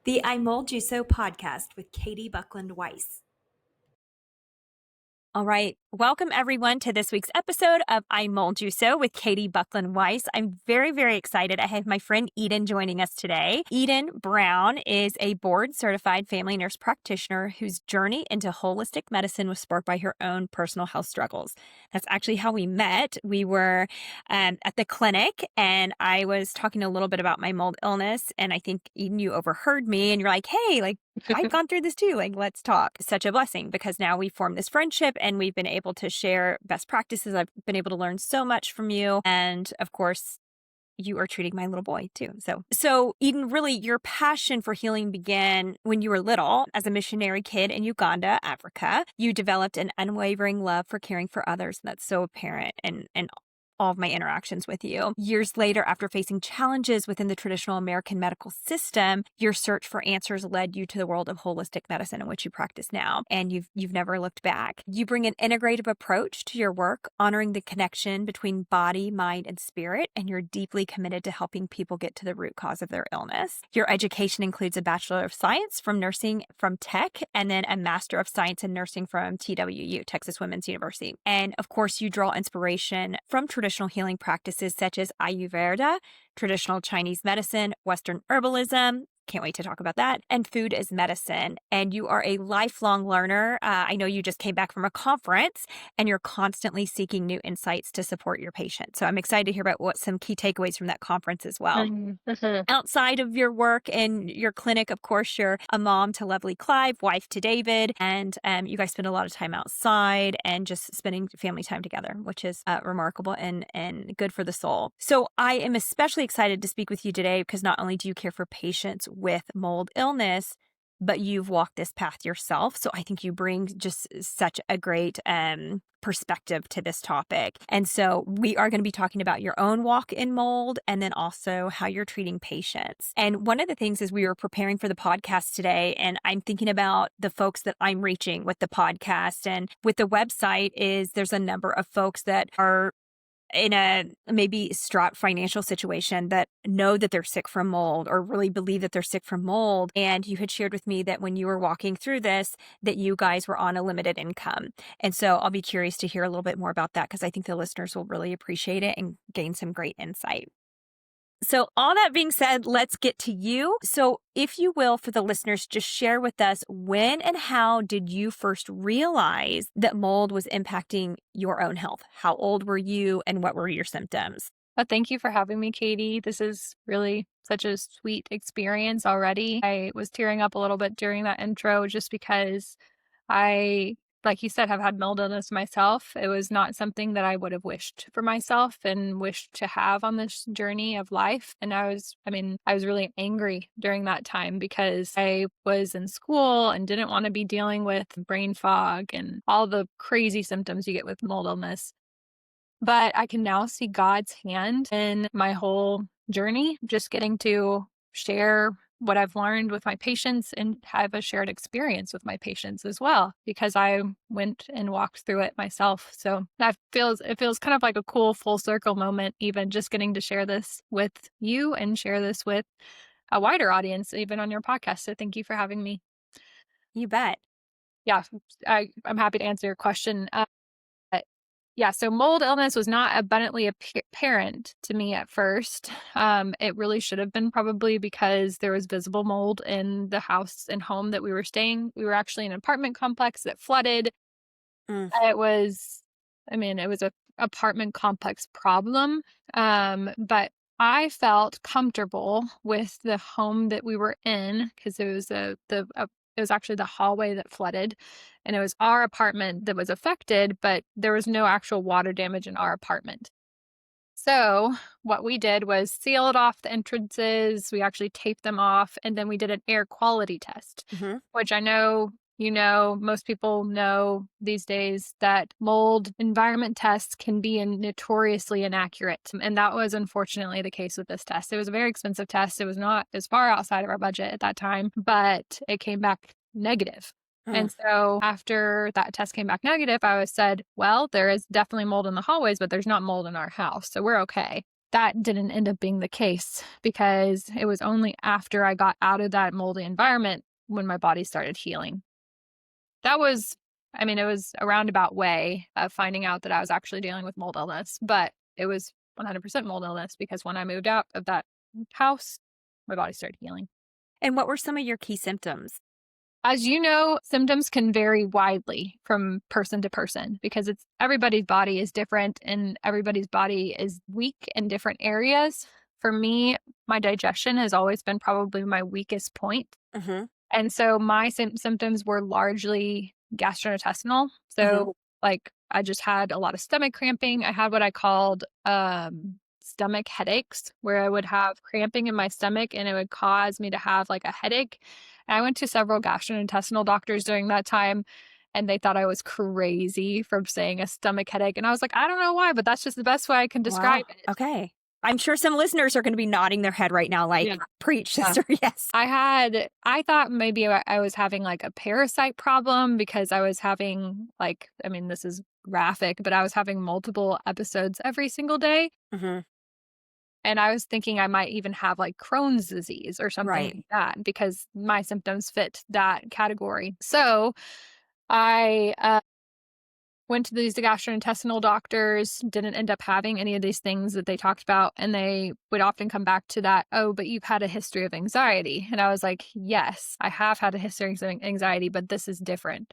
The I Mold You So podcast with Katie Buckland Weiss. All right. Welcome, everyone, to this week's episode of I Mold You So with Katie Buckland Weiss. I'm very, very excited. I have my friend Eden joining us today. Eden Brown is a board-certified family nurse practitioner whose journey into holistic medicine was sparked by her own personal health struggles. That's actually how we met. We were at the clinic, and I was talking a little bit about my mold illness, and I think, Eden, you overheard me, and you're like, hey, I've gone through this too. Let's talk. Such a blessing because now we formed this friendship and we've been able to share best practices. I've been able to learn so much from you. And of course, you are treating my little boy too. So Eden, really, your passion for healing began when you were little as a missionary kid in Uganda, Africa. You developed an unwavering love for caring for others. And that's so apparent and all of my interactions with you. Years later, after facing challenges within the traditional American medical system, your search for answers led you to the world of holistic medicine in which you practice now, and you've never looked back. You bring an integrative approach to your work, honoring the connection between body, mind, and spirit, and you're deeply committed to helping people get to the root cause of their illness. Your education includes a Bachelor of Science from Nursing from Tech, and then a Master of Science in Nursing from TWU, Texas Women's University. And of course, you draw inspiration from traditional healing practices such as Ayurveda, traditional Chinese medicine, Western herbalism. Can't wait to talk about that. And food as medicine. And you are a lifelong learner. I know you just came back from a conference and you're constantly seeking new insights to support your patients. So I'm excited to hear about what some key takeaways from that conference as well. Outside of your work and your clinic, of course, you're a mom to lovely Clive, wife to David, and you guys spend a lot of time outside and just spending family time together, which is remarkable and good for the soul. So I am especially excited to speak with you today because not only do you care for patients with mold illness, but you've walked this path yourself. So I think you bring just such a great perspective to this topic. And so we are going to be talking about your own walk in mold and then also how you're treating patients. And one of the things is we were preparing for the podcast today, and I'm thinking about the folks that I'm reaching with the podcast and with the website is there's a number of folks that are in a maybe strapped financial situation that know that they're sick from mold or really believe that they're sick from mold. And you had shared with me that when you were walking through this, that you guys were on a limited income. And so I'll be curious to hear a little bit more about that because I think the listeners will really appreciate it and gain some great insight. So all that being said, let's get to you. So if you will, for the listeners, just share with us when and how did you first realize that mold was impacting your own health? How old were you and what were your symptoms? Well, thank you for having me, Katie. This is really such a sweet experience already. I was tearing up a little bit during that intro just because like you said, have had mold illness myself. It was not something that I would have wished for myself and wished to have on this journey of life. And I was really angry during that time because I was in school and didn't want to be dealing with brain fog and all the crazy symptoms you get with mold illness. But I can now see God's hand in my whole journey, just getting to share what I've learned with my patients and have a shared experience with my patients as well, because I went and walked through it myself. So it feels kind of like a cool full circle moment, even just getting to share this with you and share this with a wider audience, even on your podcast. So thank you for having me. You bet. Yeah, I'm happy to answer your question. Yeah, so mold illness was not abundantly apparent to me at first. It really should have been probably because there was visible mold in the house and home that we were staying. We were actually in an apartment complex that flooded. It was a apartment complex problem. But I felt comfortable with the home that we were in because it was it was actually the hallway that flooded, and it was our apartment that was affected, but there was no actual water damage in our apartment. So what we did was sealed off the entrances. We actually taped them off, and then we did an air quality test, which I know most people know these days that mold environment tests can be notoriously inaccurate. And that was unfortunately the case with this test. It was a very expensive test. It was not as far outside of our budget at that time, but it came back negative. And so after that test came back negative, I said, well, there is definitely mold in the hallways, but there's not mold in our house. So we're okay. that didn't end up being the case because it was only after I got out of that moldy environment when my body started healing. That was, it was a roundabout way of finding out that I was actually dealing with mold illness, but it was 100% mold illness because when I moved out of that house, my body started healing. And what were some of your key symptoms? As you know, symptoms can vary widely from person to person because everybody's body is different and everybody's body is weak in different areas. For me, my digestion has always been probably my weakest point. Mm-hmm. And so my symptoms were largely gastrointestinal. So like I just had a lot of stomach cramping. I had what I called stomach headaches, where I would have cramping in my stomach and it would cause me to have like a headache. And I went to several gastrointestinal doctors during that time and they thought I was crazy for saying a stomach headache. And I was like, I don't know why, but that's just the best way I can describe it. Okay. I'm sure some listeners are going to be nodding their head right now, like, preach, sister. Yes. I thought maybe I was having like a parasite problem because I was having like, this is graphic, but I was having multiple episodes every single day. Mm-hmm. And I was thinking I might even have like Crohn's disease or something like that because my symptoms fit that category. So I went to these gastrointestinal doctors, didn't end up having any of these things that they talked about. And they would often come back to that, oh, but you've had a history of anxiety. And I was like, yes, I have had a history of anxiety, but this is different.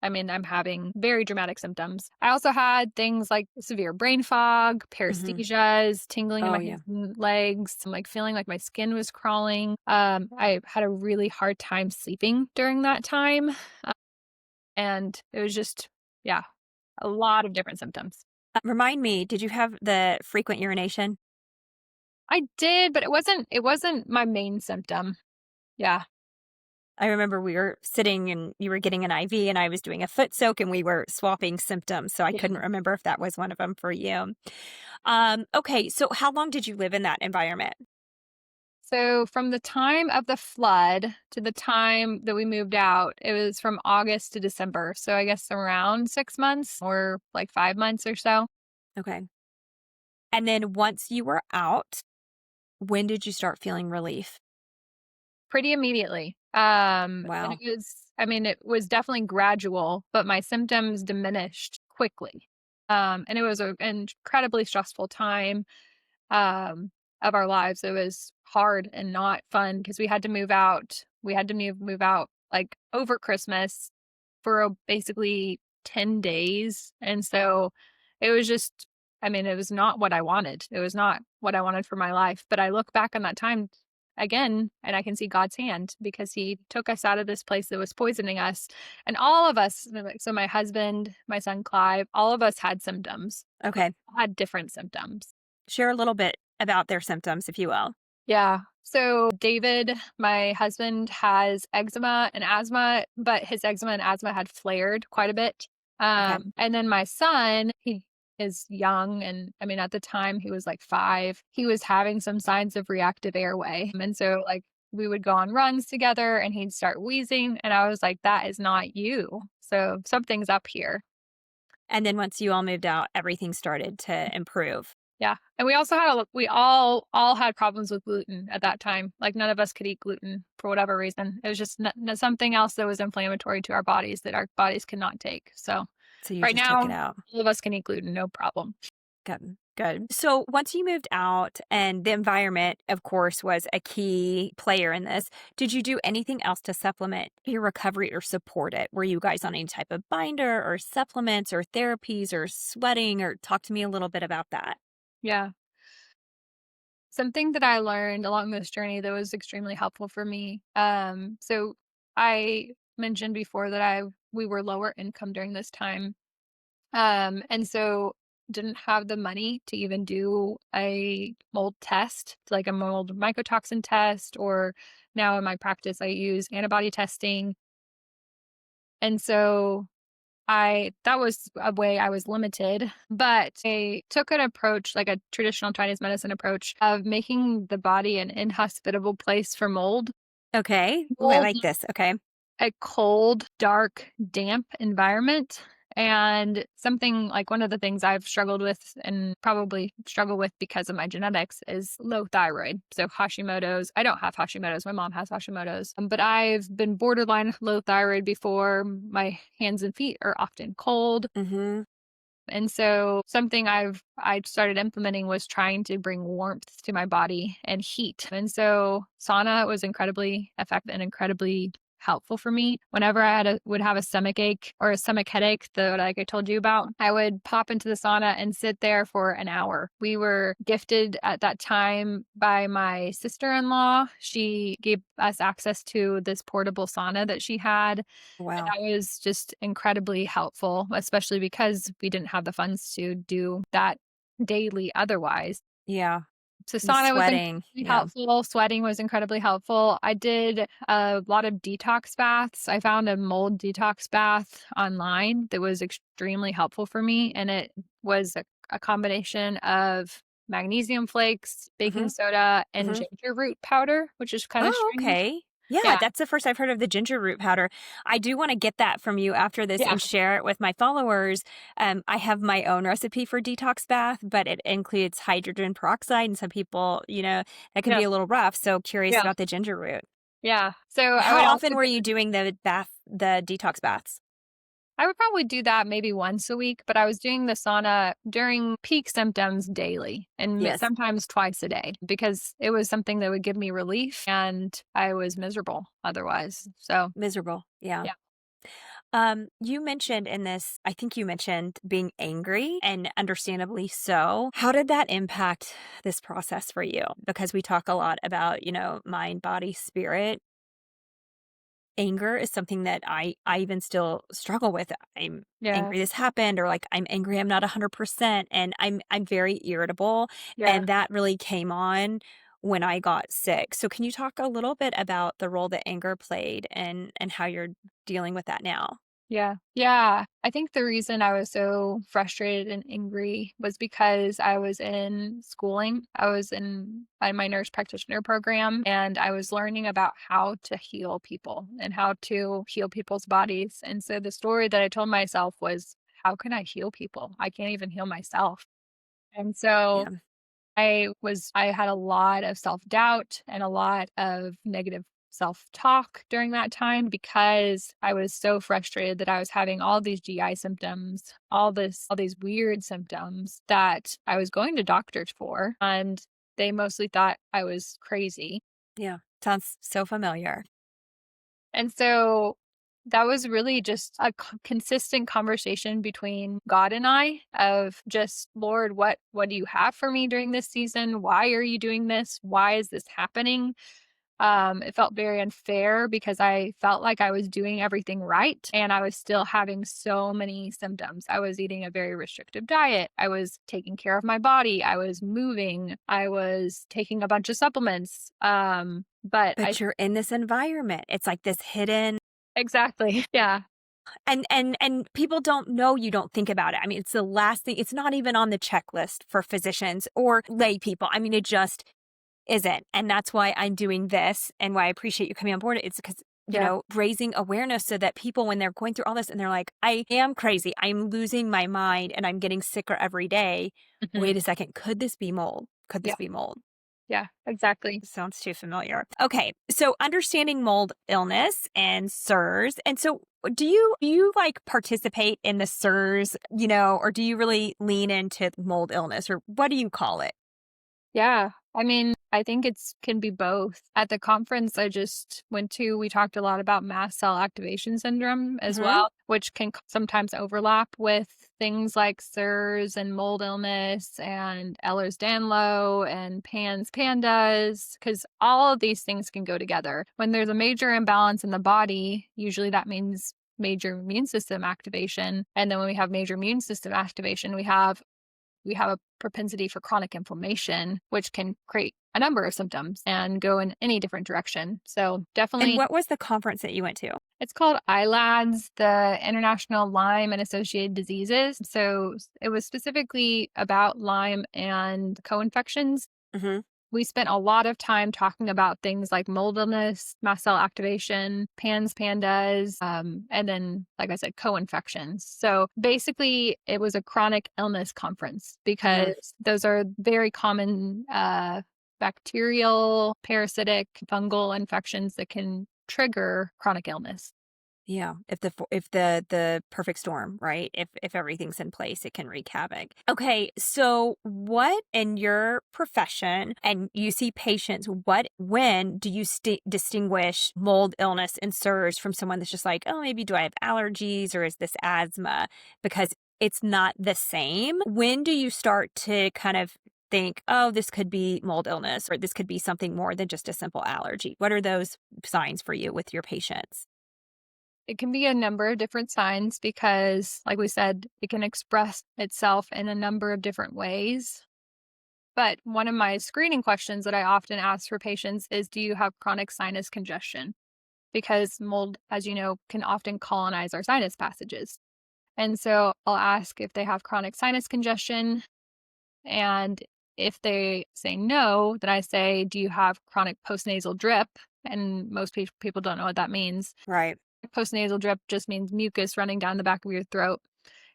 I'm having very dramatic symptoms. I also had things like severe brain fog, paresthesias, tingling in my hands and legs, like feeling like my skin was crawling. I had a really hard time sleeping during that time. And it was just, a lot of different symptoms. Remind me, did you have the frequent urination? I did, but it wasn't my main symptom. Yeah. I remember we were sitting and you were getting an IV and I was doing a foot soak and we were swapping symptoms. So I couldn't remember if that was one of them for you. Okay. So how long did you live in that environment? So from the time of the flood to the time that we moved out, it was from August to December. So I guess around 6 months or like 5 months or so. Okay. And then once you were out, when did you start feeling relief? Pretty immediately. Wow. It was definitely gradual, but my symptoms diminished quickly. And it was an incredibly stressful time of our lives. It was hard and not fun because we had to move out. We had to move out like over Christmas for basically 10 days. And so it was just, it was not what I wanted. It was not what I wanted for my life. But I look back on that time again and I can see God's hand because he took us out of this place that was poisoning us. And all of us, so my husband, my son Clive, all of us had symptoms. Okay. Had different symptoms. Share a little bit about their symptoms, if you will. Yeah. So David, my husband, has eczema and asthma, but his eczema and asthma had flared quite a bit. And then my son, he is young. And at the time he was like 5, he was having some signs of reactive airway. And so like we would go on runs together and he'd start wheezing. And I was like, that is not you. So something's up here. And then once you all moved out, everything started to improve. Yeah. And we also we all had problems with gluten at that time. Like none of us could eat gluten for whatever reason. It was just something else that was inflammatory to our bodies that our bodies cannot take. So you right just now, took it out. all of us can eat gluten, no problem. Good. So once you moved out and the environment, of course, was a key player in this, did you do anything else to supplement your recovery or support it? Were you guys on any type of binder or supplements or therapies or sweating, or talk to me a little bit about that? Yeah. Something that I learned along this journey that was extremely helpful for me. So I mentioned before that we were lower income during this time. And so didn't have the money to even do a mold test, like a mold mycotoxin test, or now in my practice, I use antibody testing. And so that was a way I was limited, but I took an approach, like a traditional Chinese medicine approach of making the body an inhospitable place for mold. Okay. Ooh, I like this. Okay. A cold, dark, damp environment. And something like one of the things I've struggled with and probably struggle with because of my genetics is low thyroid. So Hashimoto's, I don't have Hashimoto's. My mom has Hashimoto's, but I've been borderline low thyroid before. My hands and feet are often cold. Mm-hmm. And so something I started implementing was trying to bring warmth to my body and heat. And so sauna was incredibly effective and incredibly helpful for me. Whenever would have a stomach ache or a stomach headache, like I told you about, I would pop into the sauna and sit there for an hour. We were gifted at that time by my sister-in-law. She gave us access to this portable sauna that she had. Wow. That was just incredibly helpful, especially because we didn't have the funds to do that daily otherwise. Yeah. So And sauna was sweating. incredibly Yeah. helpful. Sweating was incredibly helpful. I did a lot of detox baths. I found a mold detox bath online that was extremely helpful for me. And it was a combination of magnesium flakes, baking Mm-hmm. soda, and Mm-hmm. ginger root powder, which is kind of Oh, strange. okay. Yeah, Yeah. that's the first I've heard of the ginger root powder. I do want to get that from you after this Yeah. and share it with my followers. I have my own recipe for detox bath, but it includes hydrogen peroxide, and some people, that can Yeah. be a little rough. So curious Yeah. about the ginger root. Yeah. So I How would also often were you doing the detox baths? I would probably do that maybe once a week, but I was doing the sauna during peak symptoms daily and Yes, sometimes twice a day because it was something that would give me relief and I was miserable otherwise. So, miserable. Yeah. yeah. You mentioned in this, I think you mentioned being angry and understandably so. How did that impact this process for you? Because we talk a lot about, mind, body, spirit. Anger is something that I even still struggle with. I'm Yeah. angry this happened, or like I'm angry I'm not 100%, and I'm very irritable, Yeah. and that really came on when I got sick. So can you talk a little bit about the role that anger played and how you're dealing with that now? Yeah. Yeah. I think the reason I was so frustrated and angry was because I was in schooling. I was in my nurse practitioner program and I was learning about how to heal people and how to heal people's bodies. And so the story that I told myself was, how can I heal people? I can't even heal myself. And so Yeah. I had a lot of self-doubt and a lot of negative self-talk during that time because I was so frustrated that I was having all these GI symptoms, all these weird symptoms that I was going to doctors for, and they mostly thought I was crazy. Yeah. Sounds so familiar. And so that was really just a consistent conversation between God and I of just, Lord, what do you have for me during this season? Why are you doing this? Why is this happening? It felt very unfair because I felt like I was doing everything right and I was still having so many symptoms. I was eating a very restrictive diet. I was taking care of my body. I was moving. I was taking a bunch of supplements. But I But you're in this environment. It's like this hidden. exactly. Yeah. And people don't know, you don't think about it. I mean, it's the last thing. It's not even on the checklist for physicians or lay people. I mean, it just isn't. And that's why I'm doing this and why I appreciate you coming on board. It's because, Yeah. raising awareness so that people, when they're going through all this and they're like, I am crazy, I'm losing my mind and I'm getting sicker every day. Mhm. Wait a second. Could this be mold? Could this Yeah. be mold? Yeah. Exactly. Sounds too familiar. Okay. So understanding mold illness and SIRS. And so do you like participate in the SIRS, or do you really lean into mold illness, or what do you call it? Yeah. I mean, I think it's can be both. At the conference I just went to, we talked a lot about mast cell activation syndrome as Hmm. well, which can sometimes overlap with things like SIRS and mold illness and Ehlers-Danlos and PANS pandas, because all of these things can go together. When there's a major imbalance in the body, usually that means major immune system activation. And then when we have major immune system activation, we have a propensity for chronic inflammation, which can create a number of symptoms and go in any different direction. So And definitely, what was the conference that you went to? it's called ILADS, the International Lyme and Associated Diseases. So it was specifically about Lyme and co-infections. Hmm. we spent a lot of time talking about things like mold illness, mast cell activation, PANS, and then, like I said, co-infections. So basically, it was a chronic illness conference because those are very common bacterial, parasitic, fungal infections that can trigger chronic illness. Yeah, if the perfect storm, right? If everything's in place, it can wreak havoc. Okay, so what in your profession and you see patients, when do you distinguish mold illness and SIRS from someone that's just like, oh, maybe do I have allergies or is this asthma? Because it's not the same. When do you start to kind of think, oh, this could be mold illness or this could be something more than just a simple allergy? What are those signs for you with your patients? It can be a number of different signs because, like we said, it can express itself in a number of different ways. But one of my screening questions that I often ask for patients is, do you have chronic sinus congestion? Because mold, as you know, can often colonize our sinus passages. And so I'll ask if they have chronic sinus congestion. And if they say no, then I say, do you have chronic postnasal drip? And most people don't know what that means. Right. Postnasal drip just means mucus running down the back of your throat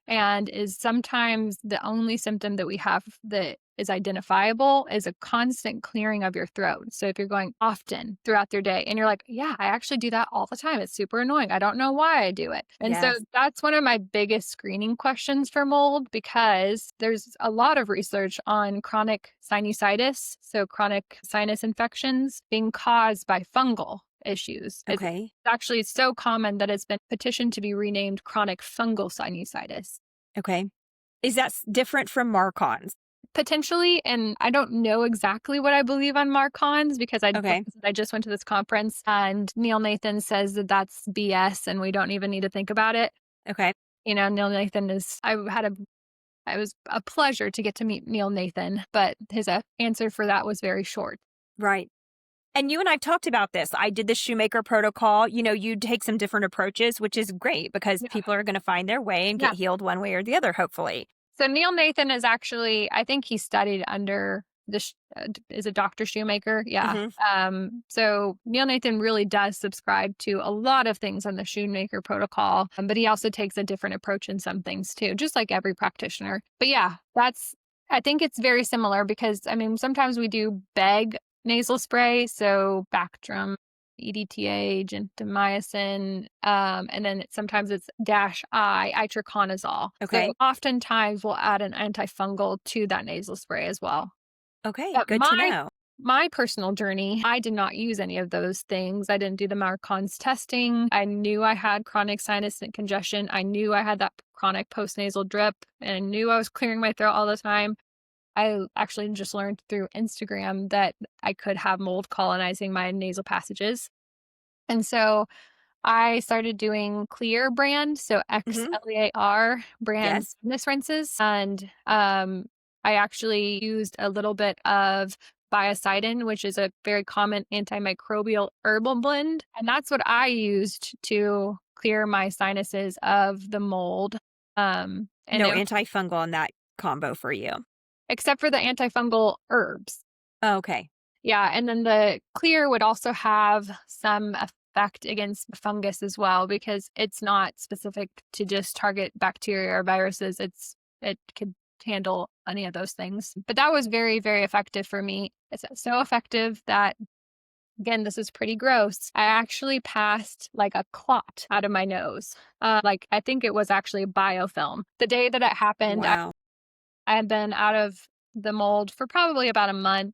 and is sometimes the only symptom that we have that is identifiable is a constant clearing of your throat. So if you're going often throughout your day and you're like, yeah, I actually do that all the time. It's super annoying. I don't know why I do it. And so Yes. that's one of my biggest screening questions for mold because there's a lot of research on chronic sinusitis, so chronic sinus infections being caused by fungal issues. Okay. It's actually so common that it's been petitioned to be renamed chronic fungal sinusitis. Okay. Is that different from Marcon's? Potentially, and I don't know exactly what I believe on Marcons because Okay. I just went to this conference and Neil Nathan says that that's BS and we don't even need to think about it. Okay. You know, Neil Nathan is, it was a pleasure to get to meet Neil Nathan, but his answer for that was very short. Right. And you and I've talked about this. I did the shoemaker protocol. You know, you take some different approaches, which is great because people are going to find their way and get healed one way or the other, hopefully. So Neil Nathan is actually, I think he studied under is it Dr. Shoemaker? Yeah. So Neil Nathan really does subscribe to a lot of things on the Shoemaker protocol, but he also takes a different approach in some things too, just like every practitioner. But yeah, I think it's very similar because, I mean, sometimes we do bag nasal spray, so Bactrim, EDTA, gentamicin, and then sometimes it's itraconazole. Okay. So oftentimes we'll add an antifungal to that nasal spray as well. Okay. But Good to know. My personal journey, I did not use any of those things. I didn't do the Marcon's testing. I knew I had chronic sinus congestion. I knew I had that chronic postnasal drip, and I knew I was clearing my throat all the time. I actually just learned through Instagram that I could have mold colonizing my nasal passages. And so I started doing Clear brand, so XLEAR brand sinus rinses. And I actually used a little bit of biocidin, which is a very common antimicrobial herbal blend. And that's what I used to clear my sinuses of the mold. No antifungal in that combo for you. Except for the antifungal herbs. Oh, okay. Yeah. And then the Clear would also have some effect against fungus as well, because it's not specific to just target bacteria or viruses. It could handle any of those things. But that was very, very effective for me. It's so effective that, again, this is pretty gross. I actually passed like a clot out of my nose. I think it was actually biofilm. The day that it happened, Wow. I had been out of the mold for probably about a month.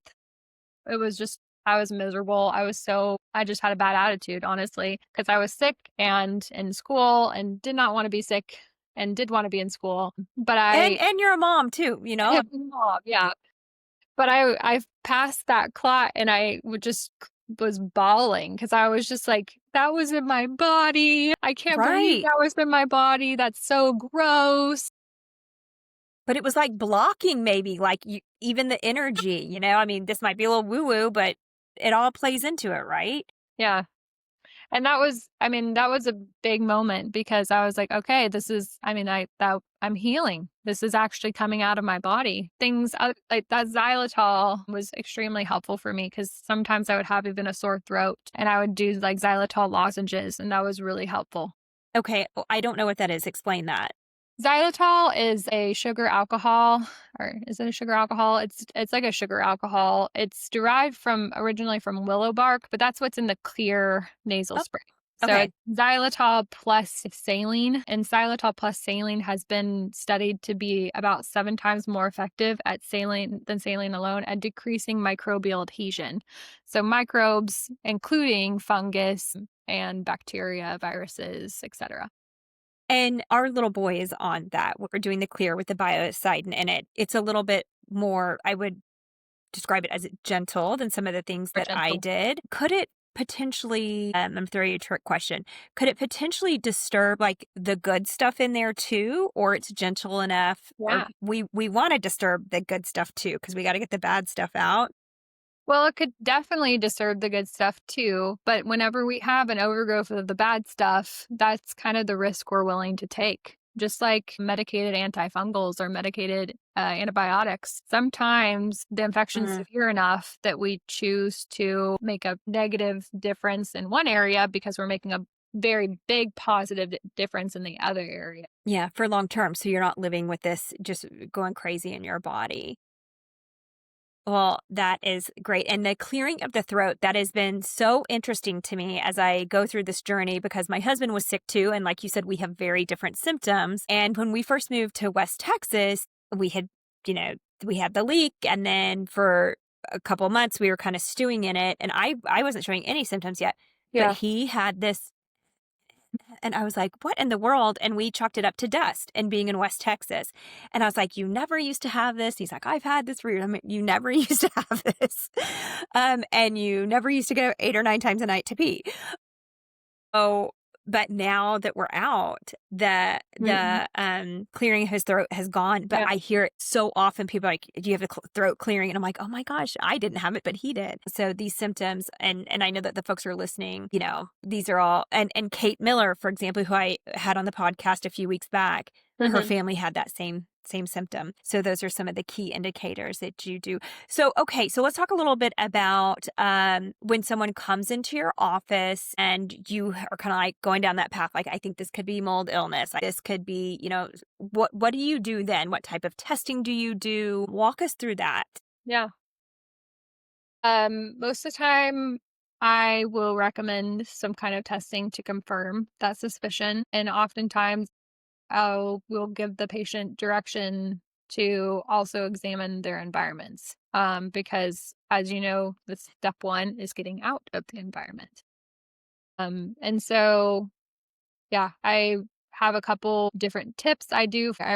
It was just, I was miserable. I just had a bad attitude, honestly, because I was sick and in school and did not want to be sick and did want to be in school. But and you're a mom too, you know? Yeah. But I passed that clot and I was bawling because I was just like, that was in my body. I can't believe that was in my body. That's so gross. But it was like blocking maybe, even the energy, I mean, this might be a little woo-woo, but it all plays into it, right? Yeah. And that was a big moment because I was like, okay, this is, I'm healing. This is actually coming out of my body. Things like that xylitol was extremely helpful for me because sometimes I would have even a sore throat and I would do like xylitol lozenges, and that was really helpful. Okay, I don't know what that is. Explain that. Xylitol is a sugar alcohol, or is it a sugar alcohol? It's like a sugar alcohol. It's derived from originally from willow bark, but that's what's in the clear nasal Oh, spray. So okay. it's xylitol plus saline, and xylitol plus saline has been studied to be about 7 times more effective at saline than saline alone at decreasing microbial adhesion. So microbes, including fungus and bacteria, viruses, etc. And our little boy is on that. We're doing the clear with the biocidin in it. It's a little bit more, I would describe it as gentle than some of the things More that I gentle. did. Could it potentially, I'm throwing you a trick question, could it potentially disturb like the good stuff in there too? Or it's gentle enough? Or Yeah. we want to disturb the good stuff too, because we got to get the bad stuff out. Well, it could definitely disturb the good stuff too, but whenever we have an overgrowth of the bad stuff, that's kind of the risk we're willing to take. Just like medicated antifungals or medicated antibiotics, sometimes the infection's Mm. severe enough that we choose to make a negative difference in one area because we're making a very big positive difference in the other area. Yeah, for long term. So you're not living with this just going crazy in your body. Well, that is great. And the clearing of the throat, that has been so interesting to me as I go through this journey because my husband was sick too. And like you said, we have very different symptoms. And when we first moved to West Texas, we had, we had the leak. And then for a couple months, we were kind of stewing in it. And I wasn't showing any symptoms yet, but Yeah. he had this. And I was like, what in the world? And we chalked it up to dust and being in West Texas. And I was like, you never used to have this. He's like, I've had this for years. I mean, you never used to have this. And you never used to go 8 or 9 times a night to pee. Oh, but now that we're out, Mm-mm. the clearing of his throat has gone. But Yeah. I hear it so often. People are like, do you have the throat clearing? And I'm like, oh my gosh, I didn't have it, but he did. So these symptoms, and I know that the folks who are listening, these are all, and Kate Miller, for example, who I had on the podcast a few weeks back, her Mhm. family had that same symptom. So those are some of the key indicators that you do. So, okay, so let's talk a little bit about when someone comes into your office and you are kind of like going down that path. Like, I think this could be mold illness. This could be, what do you do then? What type of testing do you do? Walk us through that. Yeah. Most of the time, I will recommend some kind of testing to confirm that suspicion. And oftentimes, we'll give the patient direction to also examine their environments. Because as you know, the step one is getting out of the environment. And so yeah, I have a couple different tips I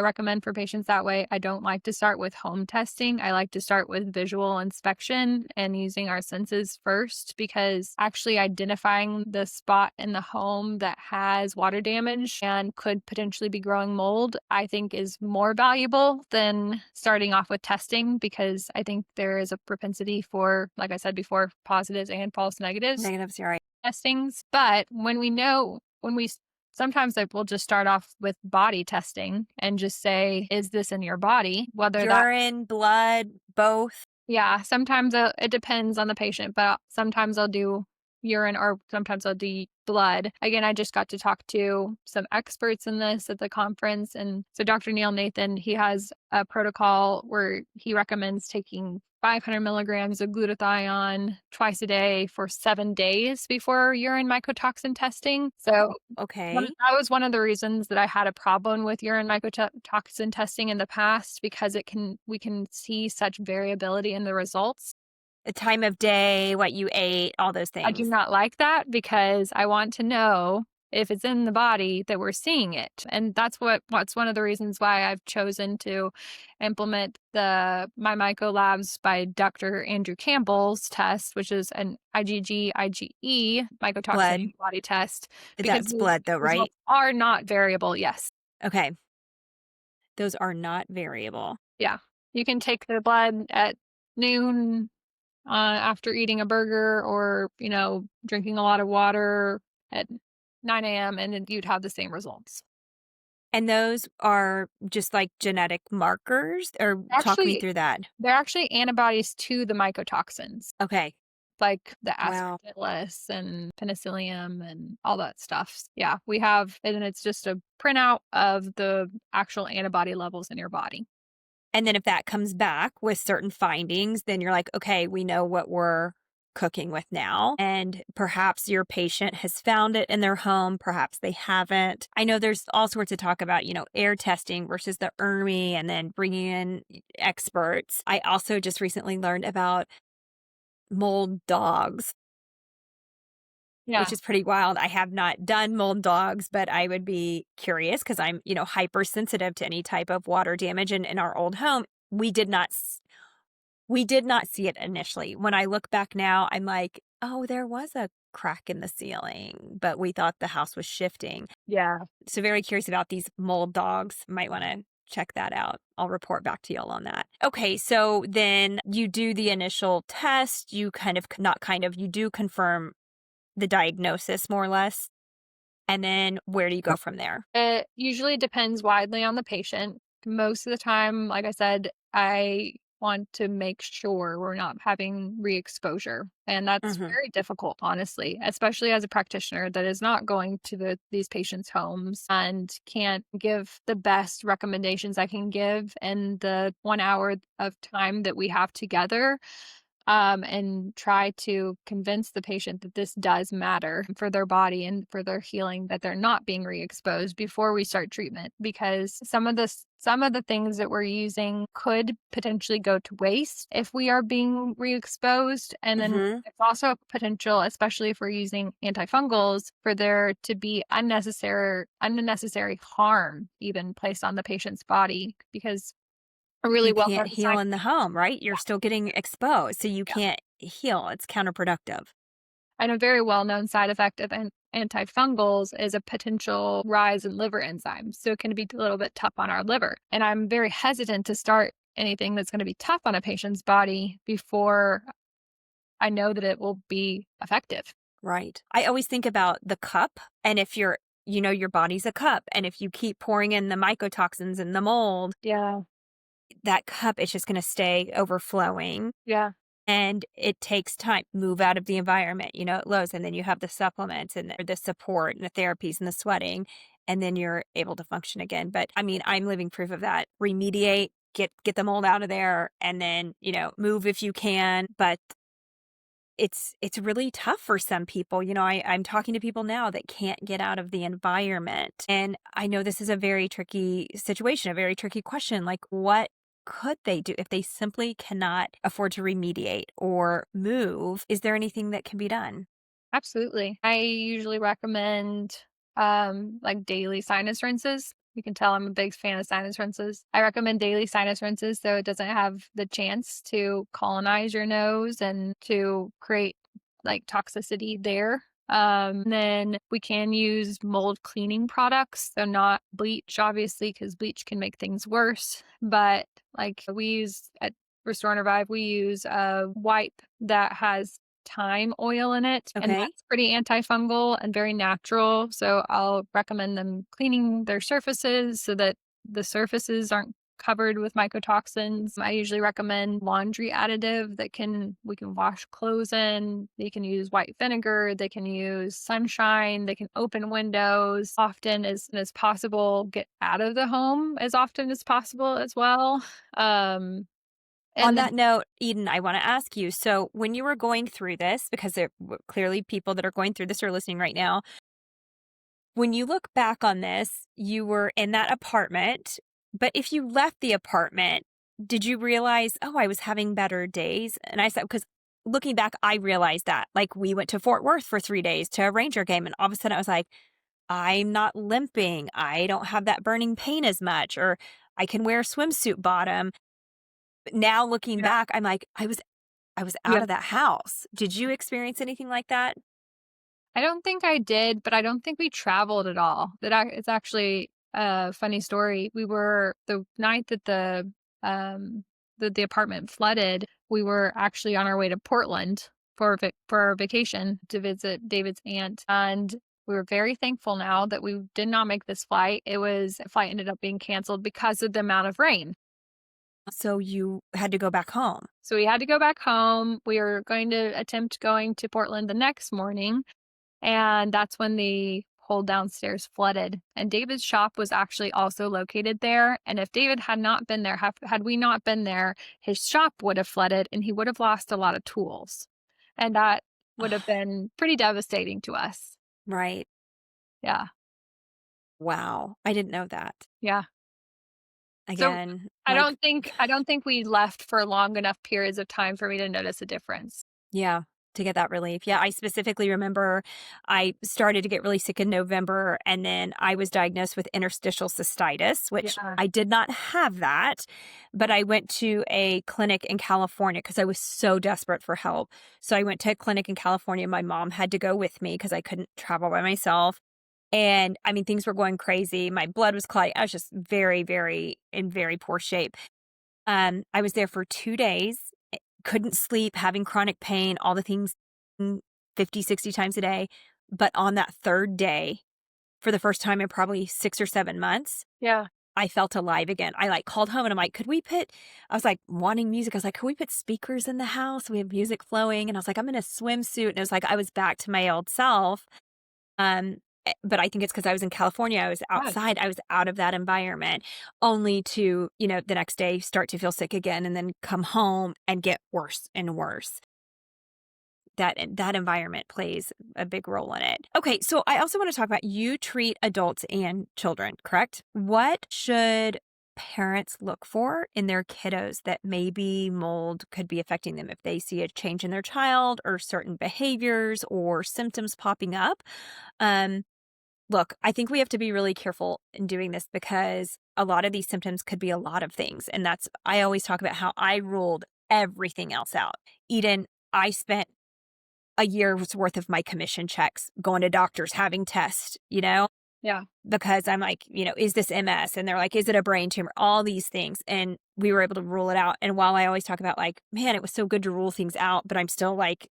recommend for patients that way. I don't like to start with home testing. I like to start with visual inspection and using our senses first because actually identifying the spot in the home that has water damage and could potentially be growing mold, I think is more valuable than starting off with testing because I think there is a propensity for, like I said before, positives and false negatives Negatives, you're right. testings. But sometimes I will just start off with body testing and just say, is this in your body? Whether that, Urine, blood, both. yeah, sometimes it depends on the patient, but sometimes I'll do urine or sometimes I'll do blood. Again, I just got to talk to some experts in this at the conference. And so Dr. Neil Nathan, he has a protocol where he recommends taking 500 milligrams of glutathione twice a day for 7 days before urine mycotoxin testing. So Okay. that was one of the reasons that I had a problem with urine mycotoxin testing in the past because we can see such variability in the results. The time of day, what you ate, all those I do things. not like that because I want to know if it's in the body that we're seeing it. And what's one of the reasons why I've chosen to implement the My Myco Labs by Dr. Andrew Campbell's test, which is an IgG, IgE mycotoxin Blood. antibody test, because That's those blood though, right? results are not variable. Yes. Okay. Those are not variable. Yeah. You can take the blood at noon after eating a burger or, drinking a lot of water. at 9 a.m. and then you'd have the same results. And those are just like genetic markers, or talk me Actually, through that. they're actually antibodies to the mycotoxins, Okay. like the Wow. aspergillus and penicillium and all that stuff. Yeah, we have, and it's just a printout of the actual antibody levels in your body. And then if that comes back with certain findings, then you're like, okay, we know what we're cooking with now. And perhaps your patient has found it in their home. Perhaps they haven't. I know there's all sorts of talk about, air testing versus the ERMI and then bringing in experts. I also just recently learned about mold dogs, which Yeah. is pretty wild. I have not done mold dogs, but I would be curious because I'm, hypersensitive to any type of water damage. And in our old home, we did not see it initially. When I look back now, I'm like, oh, there was a crack in the ceiling, but we thought the house was shifting. Yeah. So very curious about these mold dogs. Might want to check that out. I'll report back to y'all on that. Okay, so then you do the initial test. You you do confirm the diagnosis more or less. And then where do you go from there? It usually depends widely on the patient. Most of the time, like I said, I want to make sure we're not having re-exposure. And that's Hmm. very difficult, honestly, especially as a practitioner that is not going to these patients' homes and can't give the best recommendations I can give in the 1 hour of time that we have together, and try to convince the patient that this does matter for their body and for their healing, that they're not being re-exposed before we start treatment, because some of the things that we're using could potentially go to waste if we are being re-exposed. And then Hmm. it's also potential, especially if we're using antifungals, for there to be unnecessary harm even placed on the patient's body, because a really You well can't known heal science. in the home, right? You're still getting exposed, so you Yeah. can't heal. It's counterproductive. And a very well-known side effect of antifungals is a potential rise in liver enzymes. So it can be a little bit tough on our liver. And I'm very hesitant to start anything that's going to be tough on a patient's body before I know that it will be effective. Right. I always think about the cup, and if your body's a cup, and if you keep pouring in the mycotoxins and the mold, Yeah. that cup is just going to stay overflowing. Yeah. And it takes time. Move out of the environment, it lows, and then you have the supplements and the support and the therapies and the sweating, and then you're able to function again. But I mean, I'm living proof of that. Remediate, get the mold out of there, and then, move if you can. But it's really tough for some people. I'm talking to people now that can't get out of the environment. And I know this is a very tricky situation, a very tricky question. Like, what could they do if they simply cannot afford to remediate or move? Is there anything that can be done? Absolutely. I usually recommend like daily sinus rinses. You can tell I'm a big fan of sinus rinses. I recommend daily sinus rinses so it doesn't have the chance to colonize your nose and to create like toxicity there. Then we can use mold cleaning products. So not bleach, obviously, because bleach can make things worse. But like we use at Restore and Revive, we use a wipe that has thyme oil in it, and Okay. that's pretty antifungal and very natural. So I'll recommend them cleaning their surfaces so that the surfaces aren't covered with mycotoxins. I usually recommend laundry additive that we can wash clothes in. They can use white vinegar, they can use sunshine, they can open windows often as possible, get out of the home as often as possible as well. Um On and then that note, Eden, I want to ask you, so when you were going through this, because clearly people that are going through this are listening right now, when you look back on this, you were in that apartment, but if you left the apartment, did you realize, oh, I was having better days? And I said, because looking back, I realized that. Like, we went to Fort Worth for 3 days to a Ranger game, and all of a sudden I was like, I'm not limping. I don't have that burning pain as much, or I can wear a swimsuit bottom. But now looking yeah. back, I'm like, I was out of that house. Did you experience anything like that? I don't think I did, but I don't think we traveled at all. It's actually a funny story. We were the night that the apartment flooded. We were actually on our way to Portland for for our vacation to visit David's aunt, and We were very thankful now that we did not make this flight. Flight ended up being canceled because of the amount of rain. So you had to go back home. So we had to go back home. We were going to attempt going to Portland the next morning. And that's when the whole downstairs flooded. And David's shop was actually also located there. And if David had not been there, had we not been there, his shop would have flooded and he would have lost a lot of tools. And that would have been pretty devastating to us. Right. Yeah. Wow. I didn't know that. Yeah. Again, So I don't think we left for long enough periods of time for me to notice a difference. yeah, to get that relief. Yeah, I specifically remember I started to get really sick in November, and then I was diagnosed with interstitial cystitis, which Yeah. I did not have that, but I went to a clinic in California because I was so desperate for help. So I went to a clinic in California. My mom had to go with me because I couldn't travel by myself. And I mean, things were going crazy. My blood was clotting. I was just very, in very poor shape. I was there for 2 days, couldn't sleep, having chronic pain, all the things 50, 60 times a day. But on that third day, for the first time in probably 6 or 7 months, Yeah. I felt alive again. I called home and I'm like, I was like wanting music. I was like, could we put speakers in the house? We have music flowing. And I was like, I'm in a swimsuit. And it was like, I was back to my old self. But I think it's because I was in California. I was outside. I was out of that environment, only to, the next day start to feel sick again and then come home and get worse and worse. That environment plays a big role in it. Okay, so I also want to talk about, you treat adults and children, correct? What should parents look for in their kiddos that maybe mold could be affecting them if they see a change in their child or certain behaviors or symptoms popping up? Look, I think we have to be really careful in doing this because a lot of these symptoms could be a lot of things. And I always talk about how I ruled everything else out. Eden, I spent a year's worth of my commission checks going to doctors, having tests, Yeah. because I'm like, is this MS? And they're like, is it a brain tumor? All these things. And we were able to rule it out. And while I always talk about like, man, it was so good to rule things out, but I'm still like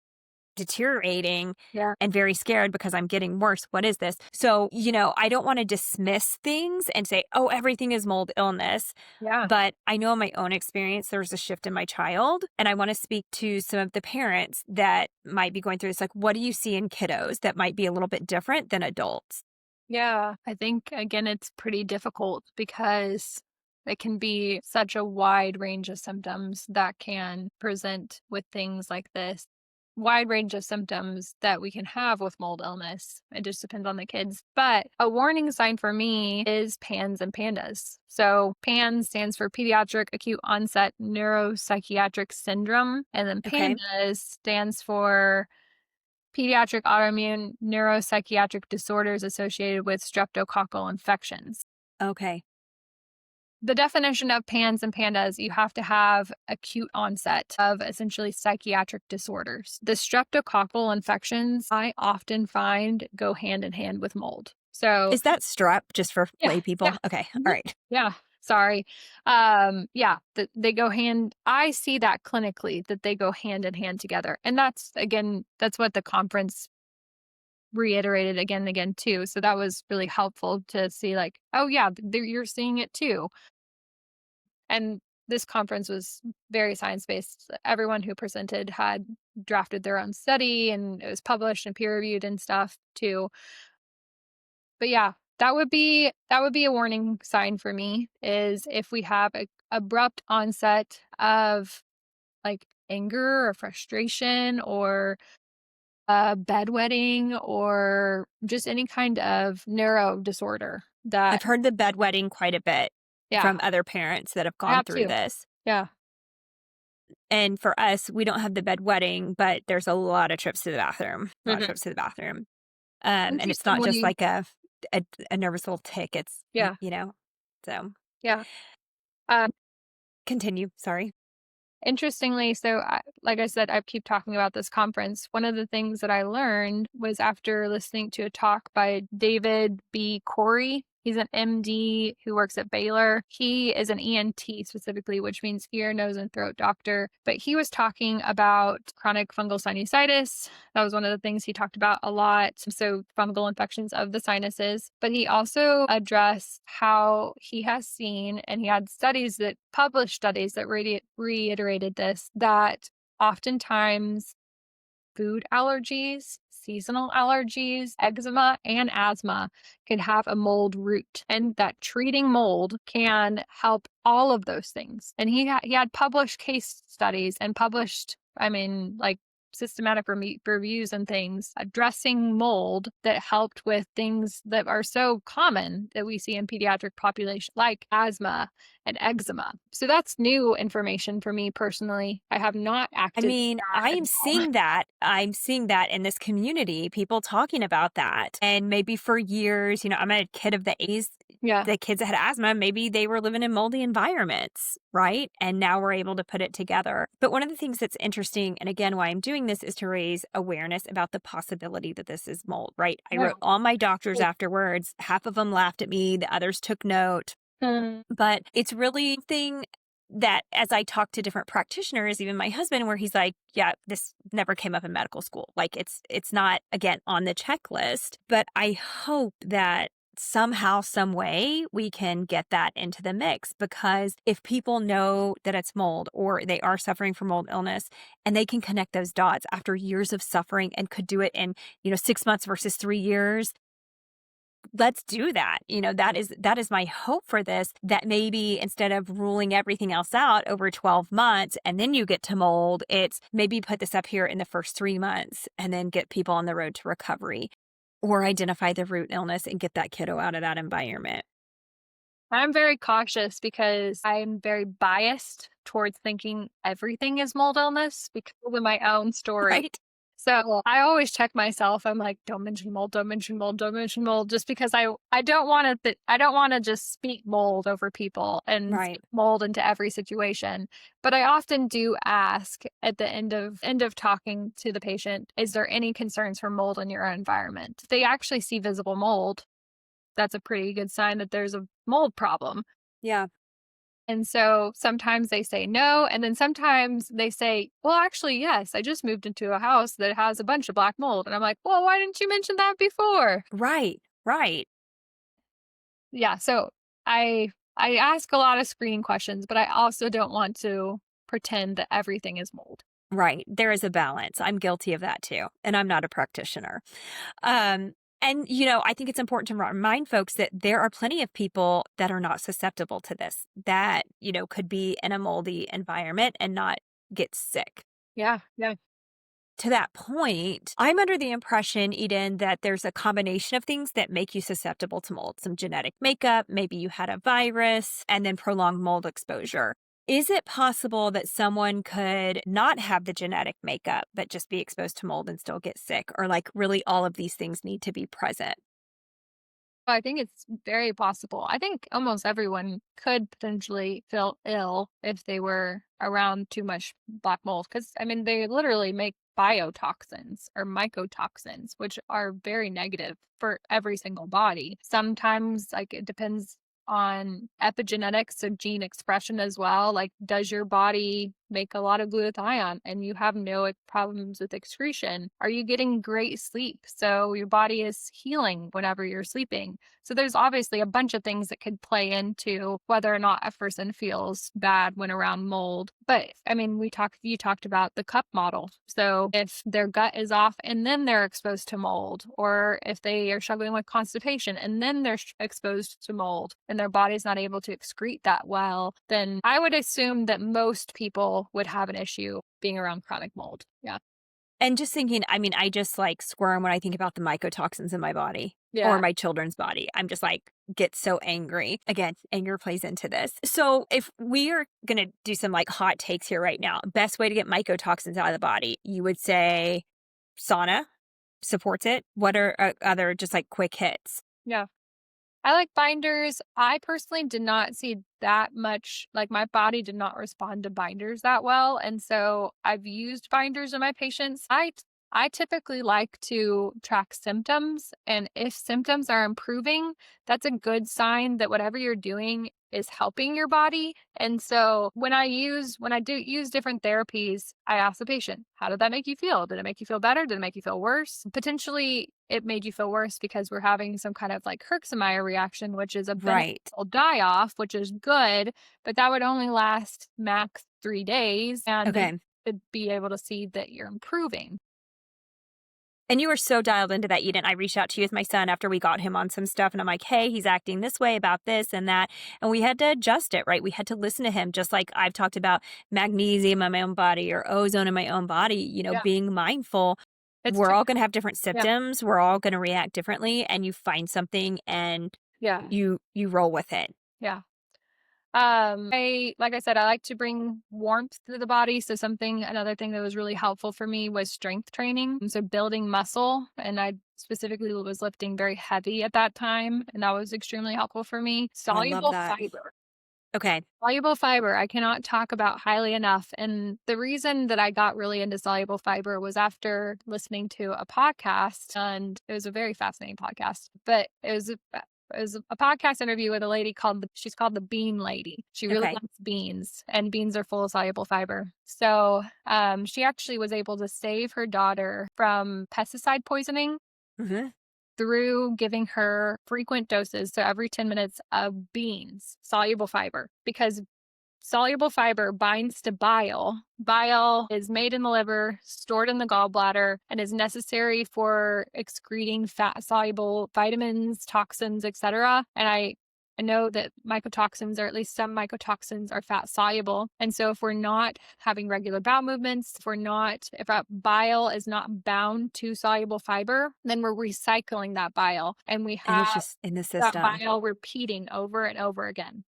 deteriorating Yeah. and very scared because I'm getting worse. What is this? So, I don't want to dismiss things and say, oh, everything is mold illness. Yeah. But I know in my own experience, there's a shift in my child. And I want to speak to some of the parents that might be going through this. Like, what do you see in kiddos that might be a little bit different than adults? Yeah. I think, again, it's pretty difficult because it can be such a wide range of symptoms that can present with things like this. Wide range of symptoms that we can have with mold illness. It just depends on the kids. But a warning sign for me is PANS and PANDAS. So PANS stands for Pediatric Acute Onset Neuropsychiatric Syndrome. And then Okay. PANDAS stands for Pediatric Autoimmune Neuropsychiatric Disorders Associated with Streptococcal Infections. Okay. The definition of PANS and PANDAS, you have to have acute onset of essentially psychiatric disorders. The streptococcal infections I often find go hand in hand with mold. So Is that strep just for lay people? yeah. Okay. Mhm. All right. Yeah. Sorry. They go hand. I see that clinically that they go hand in hand together. And that's what the conference reiterated again and again too. So that was really helpful to see like, oh yeah, you're seeing it too. And this conference was very science-based. Everyone who presented had drafted their own study and it was published and peer-reviewed and stuff too. But yeah, that would be a warning sign for me is if we have a abrupt onset of like anger or frustration or bedwetting or just any kind of neuro disorder that I've heard the bedwetting quite a bit from other parents that have I gone have through too. this. Yeah. And for us, we don't have the bedwetting, but there's a lot of trips to the bathroom. A lot of Mhm. trips to the bathroom. And it's not just Interestingly, like a nervous little tick. It's, yeah, so yeah. Um, continue. Sorry. Interestingly, so like I said, I keep talking about this conference. One of the things that I learned was after listening to a talk by David B. Corey. He's an MD who works at Baylor. He is an ENT specifically, which means ear, nose, and throat doctor. But he was talking about chronic fungal sinusitis. That was one of the things he talked about a lot. So fungal infections of the sinuses. But he also addressed how he has seen, and he had published studies that reiterated this, that oftentimes food allergies, seasonal allergies, eczema, and asthma can have a mold root, and that treating mold can help all of those things. And he had published case studies and published, like systematic reviews and things addressing mold that helped with things that are so common that we see in pediatric population, like asthma and eczema. So that's new information for me personally. I have not acted. I'm seeing that. I'm seeing that in this community, people talking about that. And maybe for years, I'm a kid of the 80s. Yeah. The kids that had asthma, maybe they were living in moldy environments, right? And now we're able to put it together. But one of the things that's interesting, and again, why I'm doing this, is to raise awareness about the possibility that this is mold, right? I wrote all my doctors afterwards. Half of them laughed at me. The others took note. But it's really thing that as I talk to different practitioners, even my husband, where he's like, yeah, this never came up in medical school. Like it's not, again, on the checklist. But I hope that somehow, some way we can get that into the mix, because if people know that it's mold or they are suffering from mold illness and they can connect those dots after years of suffering and could do it in, 6 months versus 3 years, let's do that. That is my hope for this, that maybe instead of ruling everything else out over 12 months and then you get to mold, it's maybe put this up here in the first 3 months and then get people on the road to recovery, or identify the root illness and get that kiddo out of that environment. I'm very cautious because I'm very biased towards thinking everything is mold illness because of my own story. Right. So I always check myself. I'm like, don't mention mold, don't mention mold, don't mention mold, just because I don't want to just speak mold over people and mold into every situation. But I often do ask at the end of talking to the patient, is there any concerns for mold in your environment? If they actually see visible mold, that's a pretty good sign that there's a mold problem. Yeah. And so sometimes they say no. And then sometimes they say, well, actually, yes, I just moved into a house that has a bunch of black mold. And I'm like, well, why didn't you mention that before? Right. Yeah. So I ask a lot of screening questions, but I also don't want to pretend that everything is mold. Right. There is a balance. I'm guilty of that too. And I'm not a practitioner. And, I think it's important to remind folks that there are plenty of people that are not susceptible to this, that, could be in a moldy environment and not get sick. Yeah. To that point, I'm under the impression, Eden, that there's a combination of things that make you susceptible to mold. Some genetic makeup, maybe you had a virus, and then prolonged mold exposure. Is it possible that someone could not have the genetic makeup, but just be exposed to mold and still get sick? Or really all of these things need to be present? I think it's very possible. I think almost everyone could potentially feel ill if they were around too much black mold. Because, they literally make biotoxins or mycotoxins, which are very negative for every single body. Sometimes, it depends on epigenetics, so gene expression as well. Like, does your body make a lot of glutathione and you have no problems with excretion? Are you getting great sleep? So your body is healing whenever you're sleeping. So there's obviously a bunch of things that could play into whether or not a person feels bad when around mold. But you talked about the cup model. So if their gut is off and then they're exposed to mold, or if they are struggling with constipation and then they're exposed to mold and their body's not able to excrete that well, then I would assume that most people would have an issue being around chronic mold. Yeah. And just thinking, I just squirm when I think about the mycotoxins in my body or my children's body. I'm just get so angry. Again, anger plays into this. So if we are going to do some hot takes here right now, best way to get mycotoxins out of the body, you would say sauna supports it. What are other just quick hits? Yeah. I like binders. I personally did not see that much, my body did not respond to binders that well. And so I've used binders in my patients. I I typically like to track symptoms. And if symptoms are improving, that's a good sign that whatever you're doing is helping your body. And so when I do use different therapies, I ask the patient, how did that make you feel? Did it make you feel better? Did it make you feel worse? Potentially it made you feel worse because we're having some kind of like Herxheimer reaction, which is a Right. beneficial die off, which is good, but that would only last max 3 days. And then Okay. you could be able to see that you're improving. And you were so dialed into that, Eden. I reached out to you with my son after we got him on some stuff, and I'm like, hey, he's acting this way about this and that. And we had to adjust it, right? We had to listen to him, just like I've talked about magnesium in my own body or ozone in my own body, Yeah. being mindful. It's We're true. all going to have different Yeah. symptoms. We're all going to react differently, and you find something and Yeah. you roll with it. Yeah. Like I said, I like to bring warmth to the body. So another thing that was really helpful for me was strength training. So building muscle, and I specifically was lifting very heavy at that time. And that was extremely helpful for me. Oh, I love Soluble that. fiber. Okay. Soluble fiber, I cannot talk about highly enough. And the reason that I got really into soluble fiber was after listening to a podcast, and it was a very fascinating podcast, but it was a podcast interview with a lady she's called the Bean Lady. She really Okay. likes beans, and beans are full of soluble fiber. So she actually was able to save her daughter from pesticide poisoning Mm-hmm. through giving her frequent doses, so every 10 minutes, of beans, soluble fiber, because soluble fiber binds to bile. Bile is made in the liver, stored in the gallbladder, and is necessary for excreting fat-soluble vitamins, toxins, etc. And I know that mycotoxins, or at least some mycotoxins, are fat soluble. And so if we're not having regular bowel movements, if our bile is not bound to soluble fiber, then we're recycling that bile, and we And have it's just in the that system. bile repeating over and over again.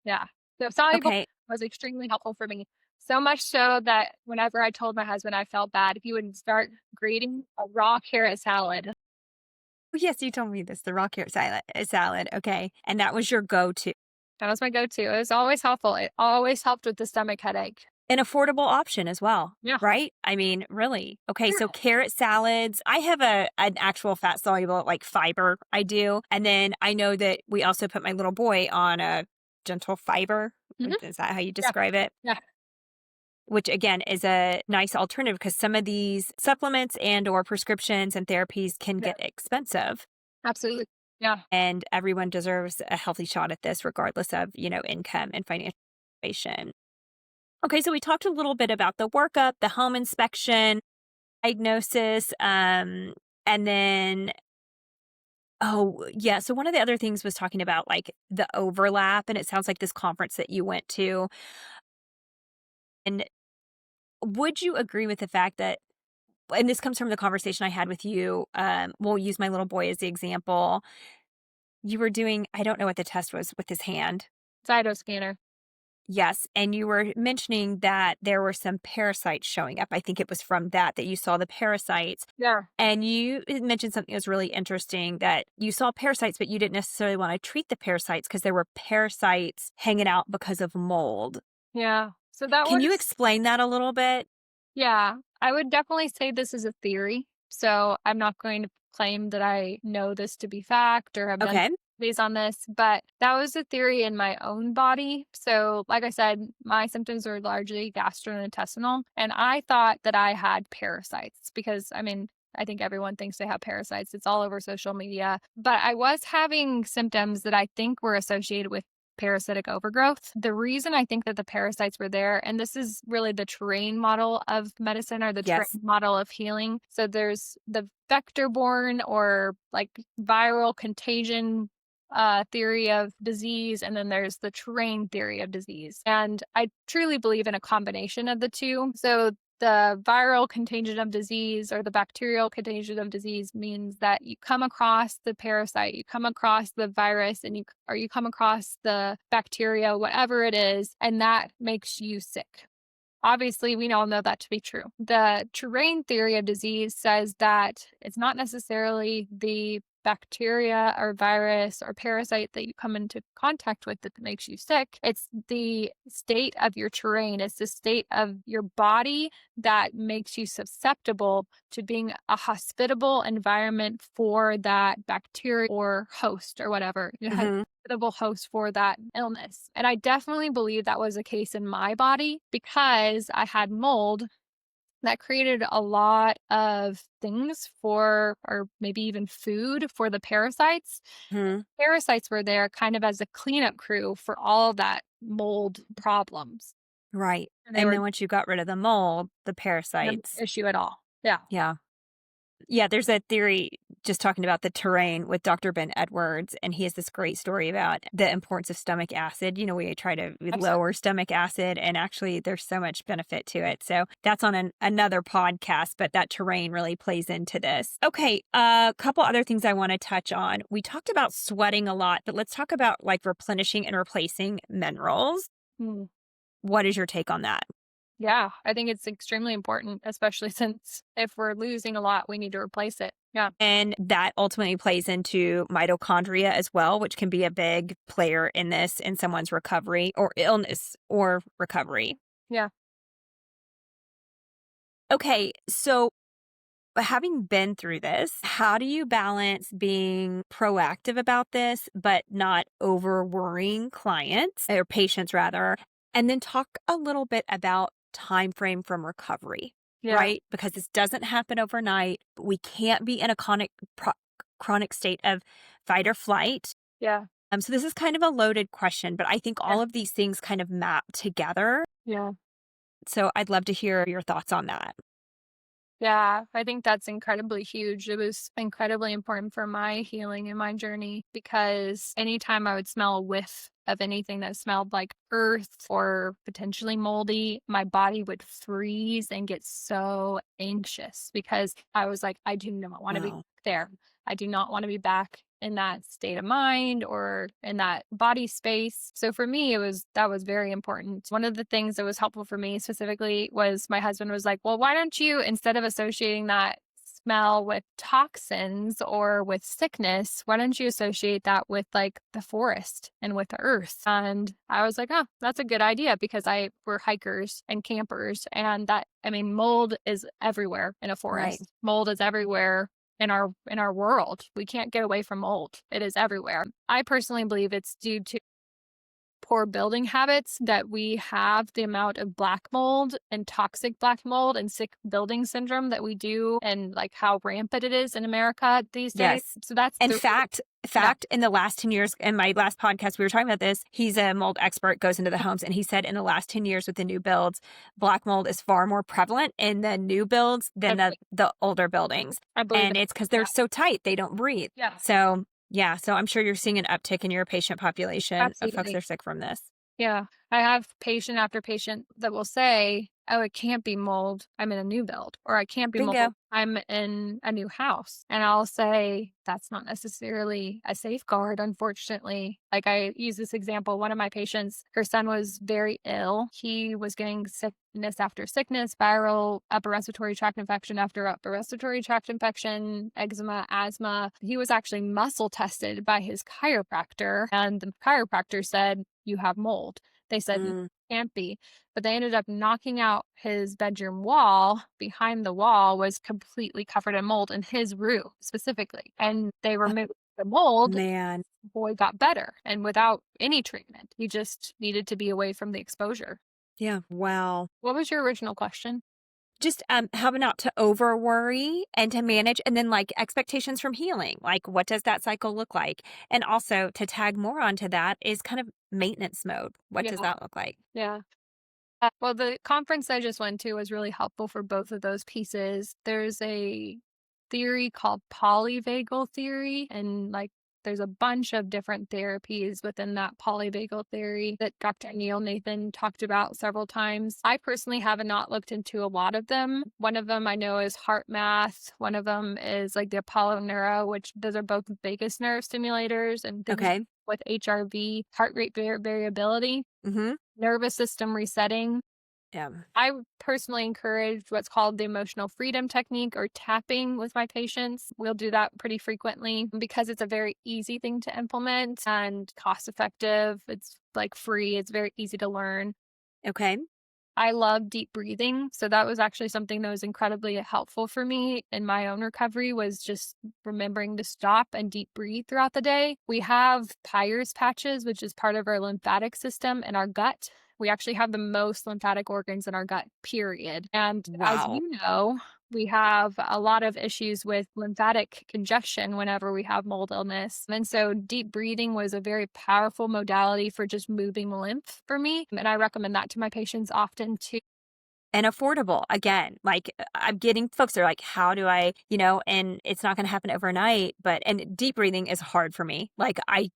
Yeah. So soluble Okay. was extremely helpful for me. So much so that whenever I told my husband I felt bad, he would start grating a raw carrot salad. Yes, you told me this, the raw carrot salad. Okay. And that was your go-to. That was my go-to. It was always helpful. It always helped with the stomach headache. An affordable option as well. Yeah. Right? I mean, really. Okay, so Yeah. carrot salads. I have an actual fat soluble like fiber. I do. And then I know that we also put my little boy on a gentle fiber. Mhm. Is that how you Yeah. describe it? Yeah. Which again is a nice alternative because some of these supplements and or prescriptions and therapies can Yeah. get expensive. Absolutely. Yeah. And everyone deserves a healthy shot at this regardless of, income and financial situation. Okay, so we talked a little bit about the workup, the home inspection, diagnosis, and then, oh, yeah. So one of the other things was talking about like the overlap, and it sounds like this conference that you went to. And would you agree with the fact that, and this comes from the conversation I had with you, we'll use my little boy as the example. You were doing, I don't know what the test was with his hand. Cytoscanner. Yes, and you were mentioning that there were some parasites showing up. I think it was from that you saw the parasites. Yeah. And you had mentioned something that was really interesting, that you saw parasites, but you didn't necessarily want to treat the parasites because there were parasites hanging out because of mold. Yeah. So that Can you was explain that a little bit? Yeah, I would definitely say this is a theory. So I'm not going to claim that I know this to be fact or have done Okay. studies on this, but that was a theory in my own body. So, like I said, my symptoms were largely gastrointestinal, and I thought that I had parasites because, I think everyone thinks they have parasites. It's all over social media. But I was having symptoms that I think were associated with parasitic overgrowth. The reason I think that the parasites were there, and this is really the terrain model of medicine, or the terrain Yes. model of healing. So there's the vector-borne or like viral contagion theory of disease, and then there's the terrain theory of disease. And I truly believe in a combination of the two. So the viral contagion of disease or the bacterial contagion of disease means that you come across the parasite, you come across the virus, and you come across the bacteria, whatever it is, and that makes you sick. Obviously, we all know that to be true. The terrain theory of disease says that it's not necessarily the bacteria or virus or parasite that you come into contact with that makes you sick. It's the state of your terrain. It's the state of your body that makes you susceptible to being a hospitable environment for that bacteria or host or whatever. You have Mhm. hospitable host for that illness. And I definitely believe that was the case in my body because I had mold that created a lot of things for, or maybe even food for the parasites. Mhm. Parasites were there kind of as a cleanup crew for all that mold problems. Right. And they And were then once you got rid of the mold, the no parasites. issue at all. Yeah. Yeah. Yeah, there's a theory just talking about the terrain with Dr. Ben Edwards, and he has this great story about the importance of stomach acid. We try to Absolutely. lower stomach acid, and actually, there's so much benefit to it. So that's on another podcast, but that terrain really plays into this. Okay, a couple other things I want to touch on. We talked about sweating a lot, but let's talk about like replenishing and replacing minerals. Mm. What is your take on that? Yeah. I think it's extremely important, especially since if we're losing a lot, we need to replace it. Yeah. And that ultimately plays into mitochondria as well, which can be a big player in this in someone's recovery or illness or recovery. Yeah. Okay, so having been through this, how do you balance being proactive about this, but not over worrying clients or patients rather? And then talk a little bit about time frame from recovery, Yeah. right? Because this doesn't happen overnight. We can't be in a chronic state of fight or flight. Yeah. So this is kind of a loaded question, but I think Yeah. all of these things kind of map together. Yeah. So I'd love to hear your thoughts on that. Yeah, I think that's incredibly huge. It was incredibly important for my healing and my journey because anytime I would smell a whiff of anything that smelled like earth or potentially moldy, my body would freeze and get so anxious because I was like, I do not want to be Wow. there. I do not want to be back in that state of mind or in that body space. So for me, that was very important. One of the things that was helpful for me specifically was my husband was like, well, why don't you, instead of associating that smell with toxins or with sickness, why don't you associate that with like the forest and with the earth? And I was like, oh, that's a good idea because we're hikers and campers. And mold is everywhere in a Right. forest. Mold is everywhere in our world. We can't get away from mold. It is everywhere. I personally believe it's due to poor building habits that we have the amount of black mold and toxic black mold and sick building syndrome that we do and like how rampant it is in America these days. Yes. So that's And the yeah. fact, in the last 10 years, in my last podcast, we were talking about this. He's a mold expert, goes into the homes, and he said in the last 10 years with the new builds, black mold is far more prevalent in the new builds than the older buildings. I believe And it. it's because they're Yeah. so tight, they don't breathe. Yeah. So, yeah, so I'm sure you're seeing an uptick in your patient population of folks Absolutely. that are sick from this. Yeah. I have patient after patient that will say, oh, it can't be mold. I'm in a new build. Or I can't be mold. Bingo. I'm in a new house. And I'll say, that's not necessarily a safeguard, unfortunately. Like I use this example. One of my patients, her son was very ill. He was getting sickness after sickness, viral upper respiratory tract infection after upper respiratory tract infection, eczema, asthma. He was actually muscle tested by his chiropractor. And the chiropractor said, you have mold. They said, Mm. can't be. But they ended up knocking out his bedroom wall. Behind the wall was completely covered in mold in his room specifically. And they removed the mold. Man. The boy got better and without any treatment. He just needed to be away from the exposure. Yeah. Wow. What was your original question? Just how not to over worry and to manage, and then like expectations from healing. Like, what does that cycle look like? And also to tag more onto that is kind of maintenance mode. What does Yeah. that look like? Yeah. Well, the conference I just went to was really helpful for both of those pieces. There's a theory called polyvagal theory, and like there's a bunch of different therapies within that polyvagal theory that Dr. Neil Nathan talked about several times. I personally have not looked into a lot of them. One of them I know is heart math. One of them is like the Apollo Neuro, which those are both vagus nerve stimulators and things Okay. with HRV, heart rate variability, Mm-hmm. nervous system resetting. Yeah. I personally encourage what's called the emotional freedom technique or tapping with my patients. We'll do that pretty frequently because it's a very easy thing to implement and cost effective. It's like free, it's very easy to learn. Okay. I love deep breathing. So that was actually something that was incredibly helpful for me in my own recovery was just remembering to stop and deep breathe throughout the day. We have Peyer's patches, which is part of our lymphatic system in our gut. We actually have the most lymphatic organs in our gut, period. And as Wow. you know, we have a lot of issues with lymphatic congestion whenever we have mold illness. And so deep breathing was a very powerful modality for just moving lymph for me. And I recommend that to my patients often too. And affordable. Again, like I'm getting folks are like, how do I, and it's not going to happen overnight, and deep breathing is hard for me. Like I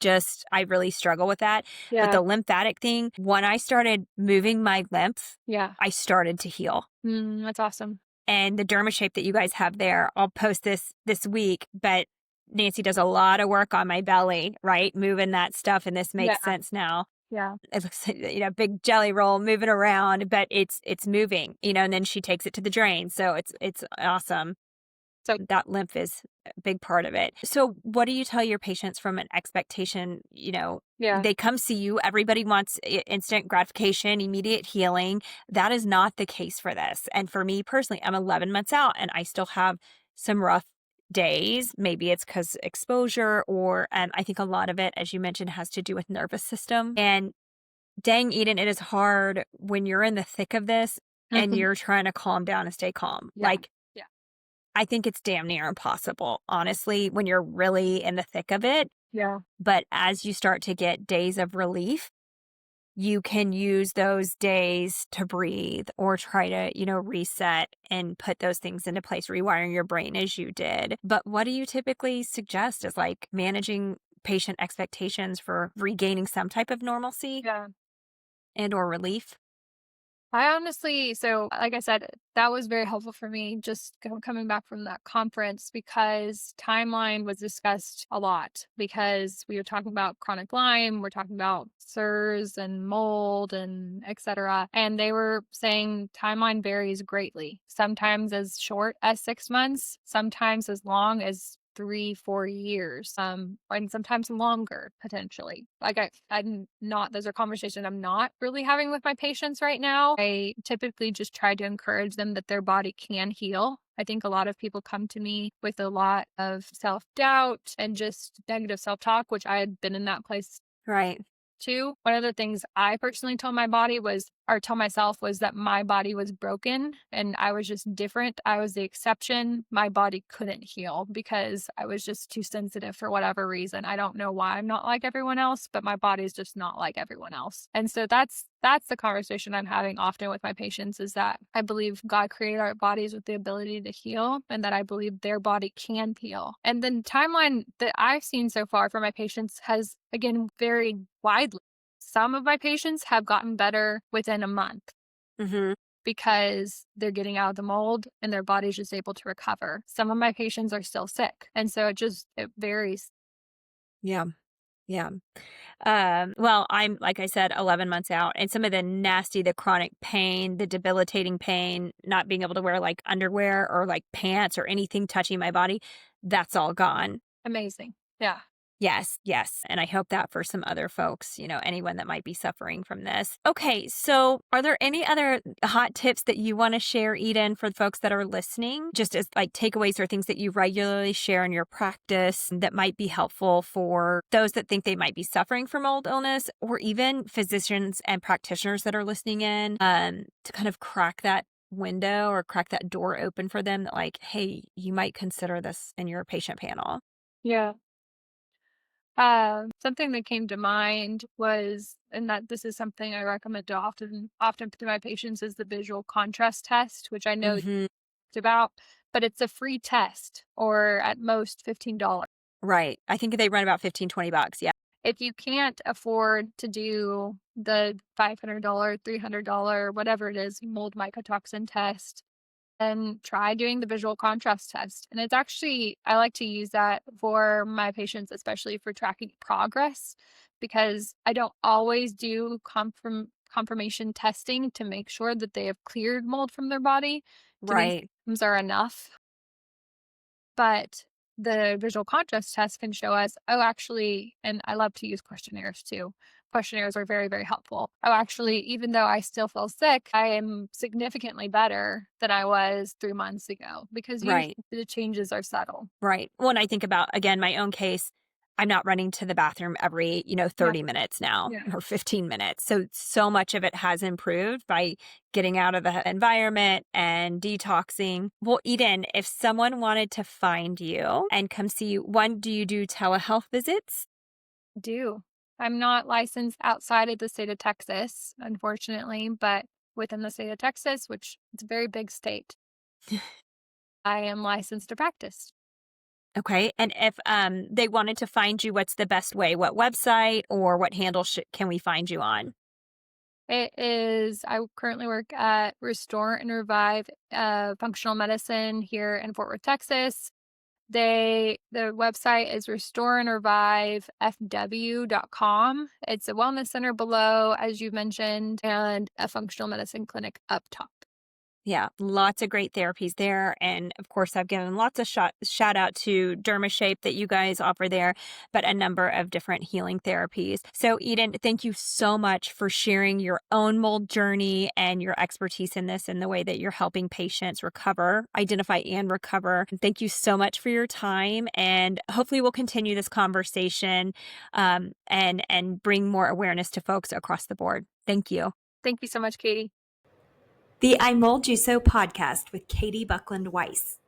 really struggle with that. But Yeah. the lymphatic thing, when I started moving my lymph, Yeah. I started to heal. That's awesome. And the derma shape that you guys have there, I'll post this week, but Nancy does a lot of work on my belly, right? Moving that stuff. And this Yeah. makes sense now. Yeah. It looks like, big jelly roll moving around, but it's moving, and then she takes it to the drain. So it's awesome. So that lymph is a big part of it. So what do you tell your patients from an expectation? Yeah. They come see you. Everybody wants instant gratification, immediate healing. That is not the case for this. And for me personally, I'm 11 months out and I still have some rough days. Maybe it's because exposure or I think a lot of it, as you mentioned, has to do with nervous system. And dang, Eden, it is hard when you're in the thick of this and you're trying to calm down and stay calm. Yeah. Like, Yeah. I think it's damn near impossible, honestly, when you're really in the thick of it. Yeah. But as you start to get days of relief, you can use those days to breathe or try to, reset and put those things into place, rewiring your brain as you did. But what do you typically suggest is like managing patient expectations for regaining some type of normalcy Yeah. and or relief? I honestly, so like I said, that was very helpful for me just coming back from that conference because timeline was discussed a lot because we were talking about chronic Lyme, we're talking about SIRS and mold and etc. And they were saying timeline varies greatly, sometimes as short as 6 months, sometimes as long as 3-4 years, and sometimes longer potentially. Like I'm not, those are conversations I'm not really having with my patients right now. I typically just try to encourage them that their body can heal. I think a lot of people come to me with a lot of self-doubt and just negative self-talk, which I had been in that place Right. too. One of the things I personally told my body was, or tell myself, was that my body was broken and I was just different. I was the exception. My body couldn't heal because I was just too sensitive for whatever reason. I don't know why I'm not like everyone else, but my body is just not like everyone else. And so that's the conversation I'm having often with my patients is that I believe God created our bodies with the ability to heal and that I believe their body can heal. And then timeline that I've seen so far for my patients has again varied widely. Some of my patients have gotten better within a month Mm-hmm. because they're getting out of the mold and their body's just able to recover. Some of my patients are still sick. And so it varies. Yeah. Yeah. Well, I'm, like I said, 11 months out and some of the chronic pain, the debilitating pain, not being able to wear like underwear or like pants or anything touching my body, that's all gone. Amazing. Yeah. Yes, yes. And I hope that for some other folks, anyone that might be suffering from this. Okay, so are there any other hot tips that you want to share, Eden, for folks that are listening? Just as like takeaways or things that you regularly share in your practice that might be helpful for those that think they might be suffering from mold illness or even physicians and practitioners that are listening in to kind of crack that window or crack that door open for them that like, hey, you might consider this in your patient panel. Yeah. Something that came to mind was, and that this is something I recommend to often to my patients, is the visual contrast test, which I know you Mm-hmm. talked about, but it's a free test or at most $15. Right. I think they run about 15-20 bucks. Yeah. If you can't afford to do the $500, $300, whatever it is, mold mycotoxin test, then try doing the visual contrast test. And it's actually, I like to use that for my patients, especially for tracking progress, because I don't always do confirmation testing to make sure that they have cleared mold from their body to make Right. symptoms are enough. But the visual contrast test can show us, oh, actually, and I love to use questionnaires too. Questionnaires are very, very helpful. Oh, actually, even though I still feel sick, I am significantly better than I was 3 months ago because usually Right. the changes are subtle. Right. When I think about, again, my own case, I'm not running to the bathroom every, Yeah. 30 minutes now Yeah. or 15 minutes. So much of it has improved by getting out of the environment and detoxing. Well, Eden, if someone wanted to find you and come see you, one, do you do telehealth visits? Do. I'm not licensed outside of the state of Texas, unfortunately, but within the state of Texas, which it's a very big state, I am licensed to practice. Okay. And if they wanted to find you, what's the best way? What website or what handle can we find you on? It is, I currently work at Restore and Revive Functional Medicine here in Fort Worth, Texas. The website is restoreandrevivefw.com. It's a wellness center below, as you mentioned, and a functional medicine clinic up top. Yeah, lots of great therapies there. And of course, I've given lots of shout out to DermaShape that you guys offer there, but a number of different healing therapies. So, Eden, thank you so much for sharing your own mold journey and your expertise in this and the way that you're helping patients recover, identify and recover. And thank you so much for your time. And hopefully, we'll continue this conversation and bring more awareness to folks across the board. Thank you. Thank you so much, Katie. The I Mold You So podcast with Katie Buckland Weiss.